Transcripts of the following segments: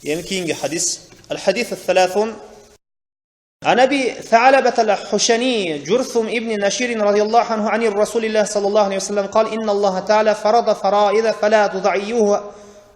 Yani keyingi hadis. El-hadis el-thalathun. عن أبي ثعلبة الحشني جرثم ابن نشير رضي الله عنه عن الرسول الله صلى الله عليه وسلم قال إن الله تعالى فرض فرائض فلا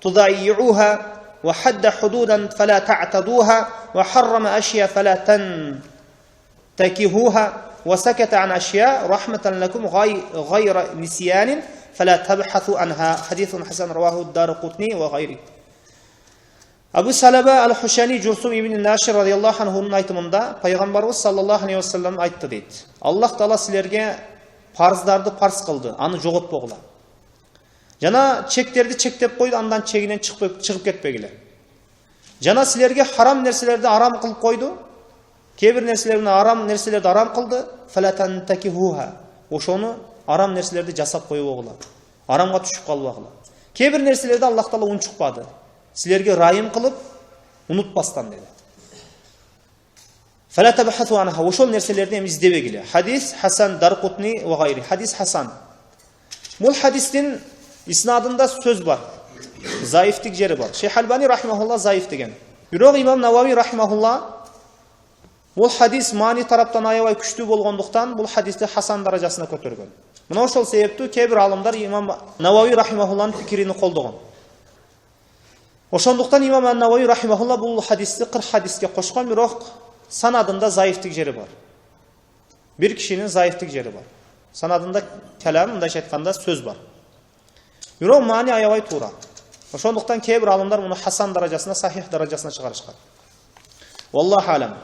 تضيعوها وحد حدودا فلا تعتدوها وحرم أشياء فلا تنتكهوها وسكت عن أشياء رحمة لكم غير نسيان فلا تبحثوا عنها حديث حسن رواه الدارقطني وغيره. Abu Salaba al-Hushani Jursum ibn Nashir radiyallahu anhu'nun айтымында Пайғамбарыбыз саллаллаху алейхи вассалам айтты дейді. Аллах Таала сілерге парыздарды парыз қылды, аны жоғалтпағыла. Жана чектерді чектеп қойды, андан чегінен шығып кетпегіле. Жана сілерге харам нәрселерді арам қылып қойды, кейбір нәрселерді арам қылды, фалатан такихуха. Ошоны арам нәрселерді жасап қойып оғыла. Арамға түшіп қалып оғыла. Кейбір нәрселерді Аллах Таала унчукпады. Сілерге райым қылып, ұнытпастан деді. Фала табахату анха. Ошол нәрселерді іздебегіле. Хадис Хасан Дарқутни ва гайри. Хадис Хасан. Бұл хадистин иснадында сөз бар. Заифтік жері бар. Шейх Албани рахимахулла заиф деген. Бирок имам Науави рахимахулла бұл хадис мани тараптан аябай күшті болғандықтан бұл хадисті Хасан даражасына көтерген. Мына ошол себепті кейбір алымдар имам Науави рахимахулланың пикирини колдогон. Ошондуктан имам Ан-Науави рахимахулла бұл хадисті 40 хадиске қошқан, бирок санадында заифтік жері бар. Бір кишинин заифтік жері бар. Санадында калам, мындайча айтканда сөз бар. Бирок мани аябай туура. Ошондуктан кейбир алымдар муну Хасан даражасына, сахих даражасына чыгарышкан. Валлаху алам.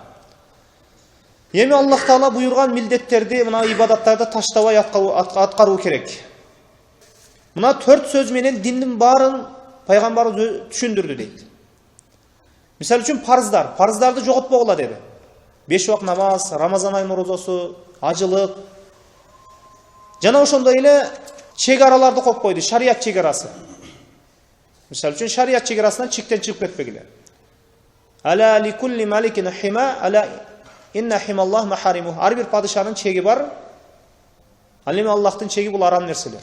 Эми Аллах Таала буйрган милдеттерди, мына ибадаттарды таштабай аткаруу керек. Мына 4 сөз менен диндин баарын Пайғамбарыбыз түшүндүрдү дейт. Мисалы үчүн парыздарды жоготпогула деди. 5 вакыт намаз, Рамазан айынын розосу, ажылык. Жана ошондой эле чек араларды коюп койду, шарият чегарасы. Мисалы үчүн шарият чегарасынан чектен чыгып кетпегиле. Ала ликулли маликин хима, ала инна хималлах махариму. Ар бир падышанын чеги бар. Ал эми Аллахтын чеги бул арам нерселер.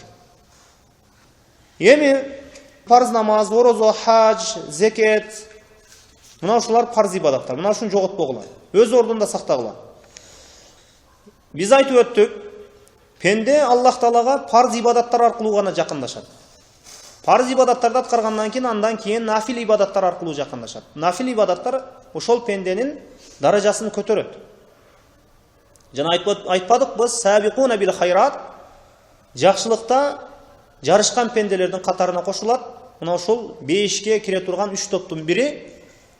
Эми парыз намаз, орозо, хадж, зекет. Мына ушулар парыз ибадаттар. Мына ушуну жоготпогула. Өз ордунда сактагыла. Биз айтып өттүк, пенде Аллах Таалага парыз ибадаттар аркылуу гана жакындашат. Парыз ибадаттарды аткаргандан кийин андан кийин нафил ибадаттар аркылуу жакындашат. Нафил ибадаттар ошол пенденин даражасын көтөрөт. Жана айтпадыкпы, сабикуна бил хайрат, жакшылыкта жарышкан пенделердин катарына кошулат. Мына ошол 5ке кире турган 3 топтун бири,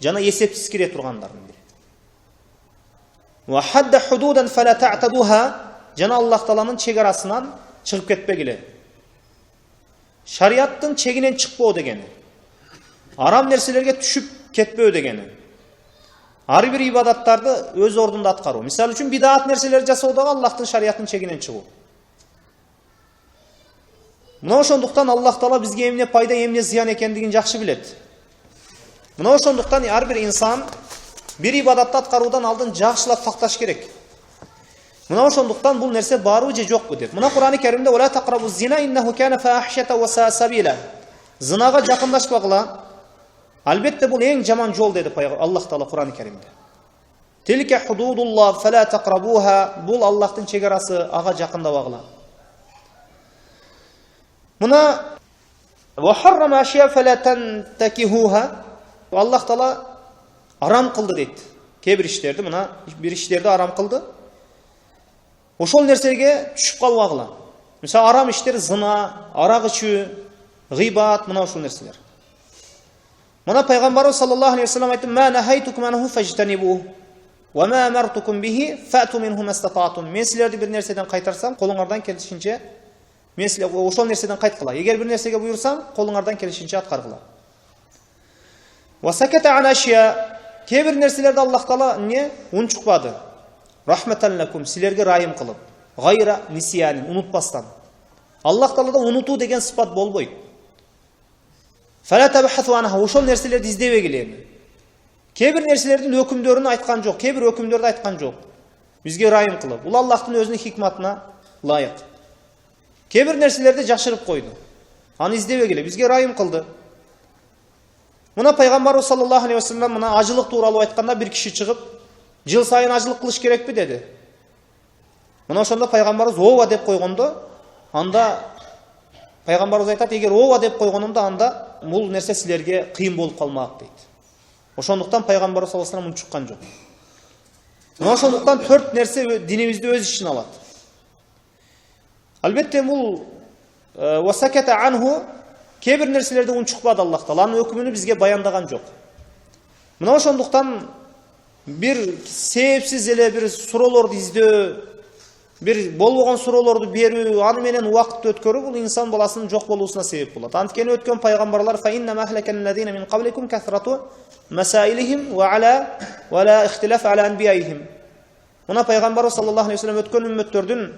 жана эсепсиз кире тургандардын бири. Ва хадда худудан фала та'тадуха. Жана Аллах Тааланын чегарасынан чыгып кетпегиле. Шариаттын чегинен чыкпоо дегени. Арам нерселерге түшүп кетпөө дегени. Ар бир ибадаттарды өз ордунда аткаруу. Мисалы үчүн бидаат нерселерди жасоо дагы Аллахтын шариятынын чегинен чыгуу. Мына ошондуктан Аллах Таала бизге эмне пайда, эмне зыян экендигин жакшы билет. Мына ошондуктан ар бир инсан бир ибадатты аткаруудан алдын жакшылап такташ керек. Мына ошондуктан бул нерсе барбы же жокпу деп. Мына Кур'ан-ы Каримде "Ва ла тaqrabu zina innahu kana fahishatan wa sa'a sabila". Зынага жакындашпагыла. Албетте бул эң жаман жол деди Аллах Таала Кур'ан-ы Каримде. Тилка худудуллах фала taqrabuha. Бул Аллахтын чегарасы, ага жакындабагыла. Мына "Ва харрама ашия фала тантакихуha". Аллах Таала арам кылды дейт. Кейбир иштерди, мына бир иштерди арам кылды. Ошол нерсеге түшүп калбагыла. Мисалы арам иштер зына, арак ичүү, гыйбат, мына ошол нерселер. Мына Пайгамбарыбыз саллаллаху алейхи вассалам айтты: "Ма нахайтукум анху фажтанибу, ва ма амартукум бихи фату минху мастататум". Мен силерди бир нерседен кайтарсам, колуңардан келишинче мен силерге ошол нерседен кайткыла. Эгер бир нерсеге буйрсам, колуңардан келишинче аткаргыла. Ва саката ан ашия. Кейбир нерселерди Аллах Таала не унчукпады. Рахматан лакум, силерге райым кылып, гайра нисиянин, унутпастан. Аллах Таалада унутуу деген сыпат болбойт. Фала табахату анха, ошол нерселерди издебегиле. Кейбир нерселердин өкүмдөрүн айткан жок, кейбир өкүмдөрдү айткан жок. Бизге райым кылып, бул Аллахтын өзүнүн хикматына лайык. Кейбир нерселерди жашырып койду. Аны издебегиле, бизге райым кылды. Мына пайғамбарыбыз саллаллаху алейхи вассалам мына ажылық туралы айтқанда бір кіші шығып, жыл сайын ажылық қылыш керек пе деді. Мына ошонда пайғамбарыбыз ооба деп қойғанда, анда пайғамбарыбыз айтады, егер ооба деп қойғанымда, анда бұл нәрсе сілерге қиын болып қалмақ дейді. Ошондуктан пайғамбарыбыз саллаллаху алейхи вассалам шыққан жоқ. Мына ошондуктан 4 нәрсе динибизди өз ішіне алады. Албетте бұл васаката анху кейбір нәрселерді унчукпады Аллах Таала, анын өкүмүн бизге баяндаган жок. Мына ошондуктан бир себепсиз эле бир суроолорду издөө, бир болбогон суроолорду берүү, аны менен убакытты өткөрүү бул инсан баласынын жок болуусуна себеп болот. Анткени өткөн пайгамбарлар фа инна махлакаллазина мин qablikum касрату масаилихим ва ла ихтилаф ала анбияихим. Мына пайгамбар саллаллаху алейхи вассалам өткөн үммөттөрдүн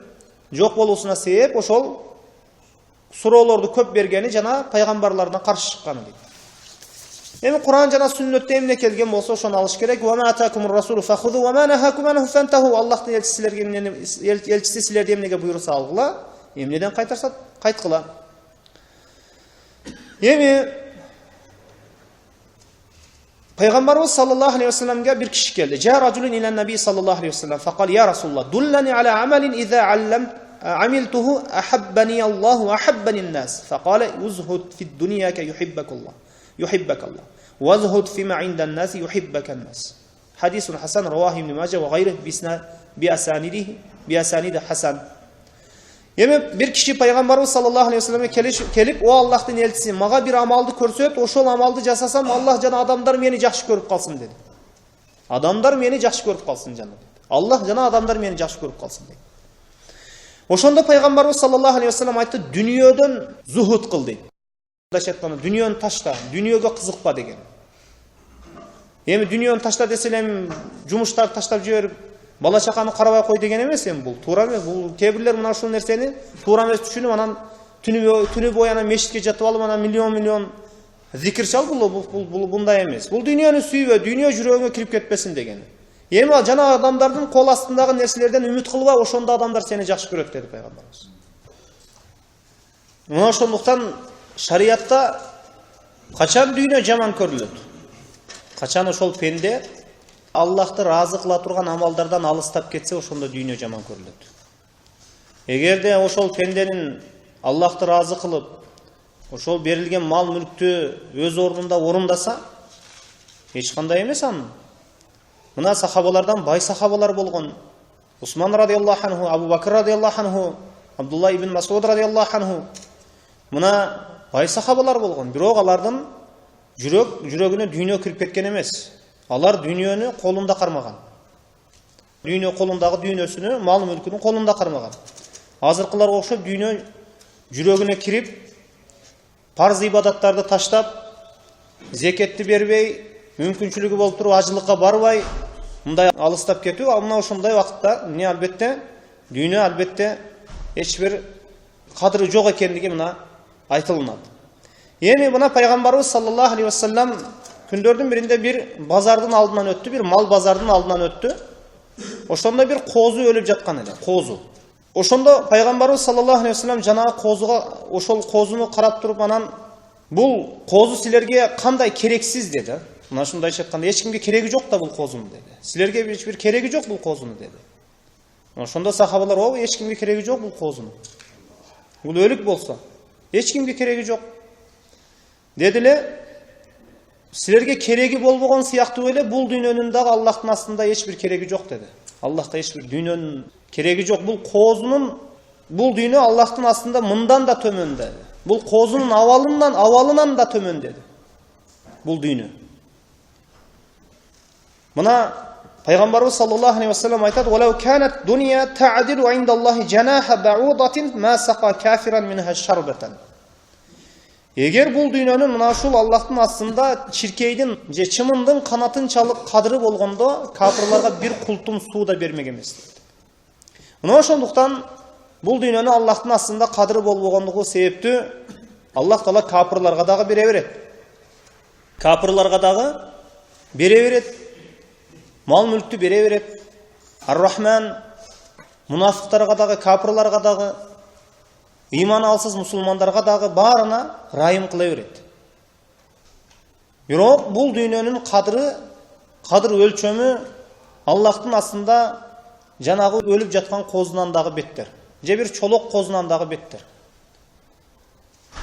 жок болуусуна себеп ошол суроолорду көп бергени жана пайгамбарлардан каршы чыкканы дейт. Эми Куран жана сүннөттө эмне келген болсо ошону алыш керек. Ва ма атакумур расулу фахуду ва ма нахакум анху фантаху. Аллахтын элчиси силерге эмнеге буйруса алгыла, эмнеден кайтарса кайткыла. Эми пайгамбарыбыз саллаллаху алейхи вассаламга бир киши келди. Жа ражулун илан наби саллаллаху алейхи вассалам фақал я расулаллах дуллани ала амалин иза амилтуху ахаббани Аллаху ва ахаббани ан-нас. Фақала узхуд фи д-дунья ка юхиббакаллах. يحبك الله وازهد فيما عند الناس يحبك الناس. حديث حسن رواه ابن ماجه وغيره بأسانيد حسن. Эми бир киши пайгамбарыбыз саллаллаху алейхи вассаламга келип, "О Аллахтын элчиси, мага бир амалды көрсөт, ошол амалды жасасам, Аллах жана адамдар мени жакшы көрүп калсын" деди. Адамдар мени жакшы көрүп калсын жана деди. Аллах жана адамдар мени жакшы көрүп калсын деди. Ошондо пайгамбарыбыз саллаллаху алейхи вассалам айтты, "Дүнүйөдөн зухуд кыл" дейт. Дүнүйөнү ташта, дүнүйөгө кызыкпа деген. Эми дүнүйөнү ташта десе эми жумуштарды таштап жиберип, бала чаканы карабай кой деген эмес эми бул. Туура эмес. Бул кээ-бирлер мына ушул нерсени туура эмес түшүнүп, анан түнү бою анан мешитке жатып алып, анан миллион зикир чал, бул мындай эмес. Бул дүнүйөнү сүйбө, дүнүйө жүрөгүңө кирип кетпесин деген. Эми жана адамдардын кол астындагы нерселерден үмүт кылба, ошондо адамдар сени жакшы көрөт деди пайгамбарыбыз. Мына ошондуктан шариатта качан дүйнө жаман көрүлөт? Качан ошол пенде Аллахты разы кыла турган амалдардан алыстап кетсе, ошондо дүйнө жаман көрүлөт. Эгерде ошол пенденин Аллахты разы кылып, ошол берилген мал мүлктү өз ордунда орундаса, эч кандай эмес аны. Мына сахабалардан бай сахабалар болгон. Усман радиаллаху анху, Абу Бакр радиаллаху анху, Абдулла ибн Масуд радиаллаху анху. Мына бай сахабалар болгон, бирок алардын жүрөгүнө дүйнө кирип кеткен эмес. Алар дүйнөнү колунда кармаган. Дүйнө колундагы дүйнөсүнү, мал мүлкүнүн колунда кармаган. Азыркыларга окшоп дүйнө жүрөгүнө кирип, парз ибадаттарды таштап, зекетти бербей, мүмкүнчүлүгү болуп туруп ажылыкка барбай, мындай алыстап кетүү, ал мына ошондой вакытта эмне албетте дүйнө албетте эч бир кадыры жок экендиги мына айтылынат. Эми мына пайгамбарыбыз саллаллаху алейхи вассалам күндөрдүн биринде бир базардын алдынан өттү, бир мал базардын алдынан өттү. Ошондо бир коозу өлүп жаткан эле, коозу. Ошондо пайгамбарыбыз саллаллаху алейхи вассалам жанагы коозуга, ошол коозуну карап туруп, анан бул коозу силерге кандай керексиз деди. Мына ушундайча айтканда, эч кимге кереги жок да бул коозунун деди. Силерге эч бир кереги жок бул коозунун деди. Ошондо сахабалар, "О, эч кимге кереги жок бул коозунун. Бул өлүк болсо, эч кимге кереги жок" дедиле. Силерге кереги болбогон сыяктуу эле бул дүйнөнүн дагы Аллахтын астында эч бир кереги жок деди. Аллахта эч бир дүйнөнүн кереги жок. Бул коозунун, бул дүйнө Аллахтын астында мындан да төмөн деди. Бул коозунун авалынан да төмөн деди. Бул дүйнө. Мына пайгамбарыбыз саллаллаху алейхи вассалам айтат: "Валау канат дунья та'дилу индаллахи жанаха ба'удатин ма саqa кафиран минха шарбатан." Эгер бул дүйнөнүн мына ушул Аллахтын астында чиркейдин же чымындын канатынчалык кадыры болгондо, кафирларга бир култум суу да бермек эмес. Мына ошондуктан бул дүйнөнү Аллахтын астында кадыры болбогондугу себептүү Аллах Таала кафирларга дагы бере берет. Кафирларга дагы бере берет. Мал мүлктү бере берет. Ар-Рахман мунафыктарга дагы, кафирларга дагы, иман алсыз мусулмандарга дагы баарына райым кыла берет. Бирок бул дүйнөнүн кадыр өлчөмү Аллахтын астында жанагы өлүп жаткан козунан дагы беттер. Же бир чолок козунан дагы беттер.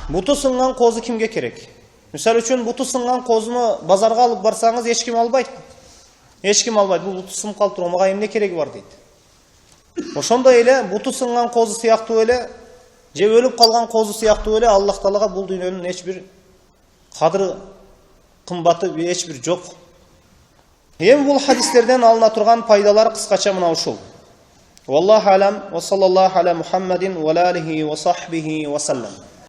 Буту сынган козу кимге керек? Мисалы үчүн буту сынган козуну базарга алып барсаңыз эч ким албайт. Эч ким албайт. Бул буту сынып калып туруп мага эмне кереги бар дейт. Ошондой эле буту сынган козу сыяктуу эле же өлүп калган козу сыяктуу эле Аллах Таалага бул дүйнөнүн эч бир кадыры кымбаты эч бир жок. Эми бул хадистерден алына турган пайдалар кыскача мына ушул. Валлаху алам ва саллаллаху аля Мухаммадин ва алихи ва сахбихи ва саллам.